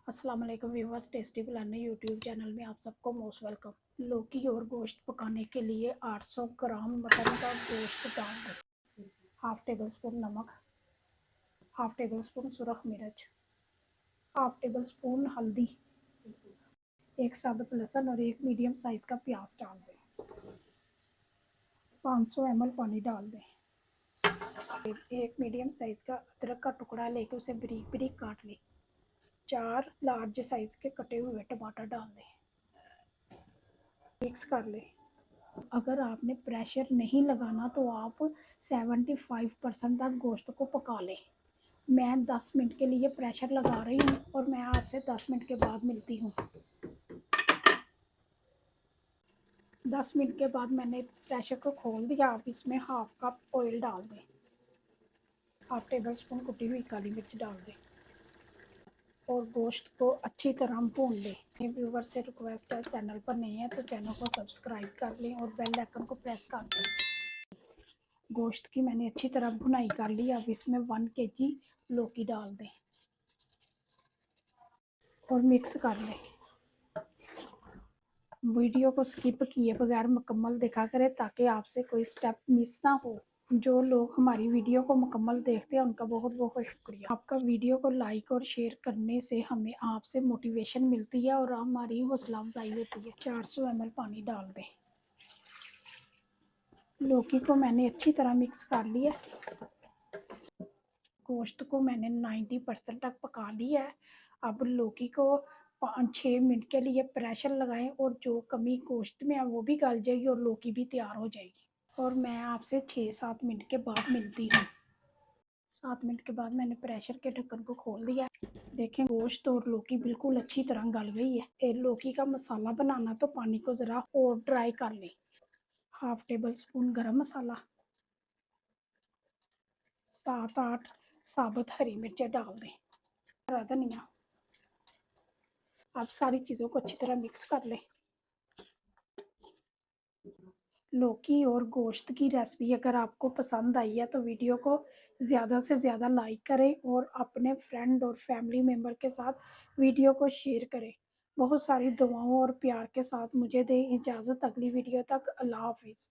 अस्सलाम वालेकुम viewers, Tasty Planner YouTube channel में आप सबको मोस्ट वेलकम। लौकी और गोश्त पकाने के लिए 800 ग्राम मटन का गोश्त डाल दें। हाफ टेबल स्पून नमक, हाफ टेबल स्पून सुरख मिर्च, हाफ टेबल स्पून हल्दी, एक साबुत लहसुन और एक मीडियम साइज का प्याज डाल दें। 500 ml पानी डाल दें। एक मीडियम साइज का अदरक का टुकड़ा लेके उसे बारीक बारीक काट लें। 4 लार्ज साइज के कटे हुए टमाटर डाल दें, मिक्स कर लें। अगर आपने प्रेशर नहीं लगाना तो आप 75% तक गोश्त को पका लें। मैं 10 मिनट के लिए प्रेशर लगा रही हूँ और मैं आपसे 10 मिनट के बाद मिलती हूँ। 10 मिनट के बाद मैंने प्रेशर को खोल दिया। आप इसमें हाफ कप ऑयल डाल दें, हाफ टेबल स्पून कुटी हुई काली मिर्च डाल दें और गोश्त को अच्छी तरह भून लें। व्यूवर से रिक्वेस्ट है, चैनल पर नहीं है तो चैनल को सब्सक्राइब कर लें और बेल आइकन को प्रेस कर दें। गोश्त की मैंने अच्छी तरह भुनाई कर ली। अब इसमें 1 kg लौकी डाल दें और मिक्स कर लें। वीडियो को स्किप किए बगैर मुकम्मल देखा करें ताकि आपसे कोई स्टेप मिस ना हो। जो लोग हमारी वीडियो को मुकम्मल देखते हैं उनका बहुत बहुत शुक्रिया। आपका वीडियो को लाइक और शेयर करने से हमें आपसे मोटिवेशन मिलती है और हमारी हौसला अफजाई होती है। 400 ml पानी डाल दें। लौकी को मैंने अच्छी तरह मिक्स कर लिया। गोश्त को मैंने 90% तक पका लिया है। अब लौकी को 5-6 मिनट के लिए प्रेशर लगाएं और जो कमी गोश्त में है वो भी गल जाएगी और लौकी भी तैयार हो जाएगी। और मैं आपसे 6-7 मिनट के बाद मिलती हूँ। 7 मिनट के बाद मैंने प्रेशर के ढक्कन को खोल दिया। देखें गोश्त और लौकी बिल्कुल अच्छी तरह गल गई है। लौकी का मसाला बनाना तो पानी को ज़रा और ड्राई कर लें। हाफ टेबल स्पून गरम मसाला, 7-8 साबुत हरी मिर्चें डाल दें, हरा धनिया। आप सारी चीज़ों को अच्छी तरह मिक्स कर लें। लौकी और गोश्त की रेसिपी अगर आपको पसंद आई है तो वीडियो को ज़्यादा से ज़्यादा लाइक करें और अपने फ्रेंड और फैमिली मेम्बर के साथ वीडियो को शेयर करें। बहुत सारी दुआओं और प्यार के साथ मुझे दें इजाज़त। अगली वीडियो तक अल्लाह हाफिज़।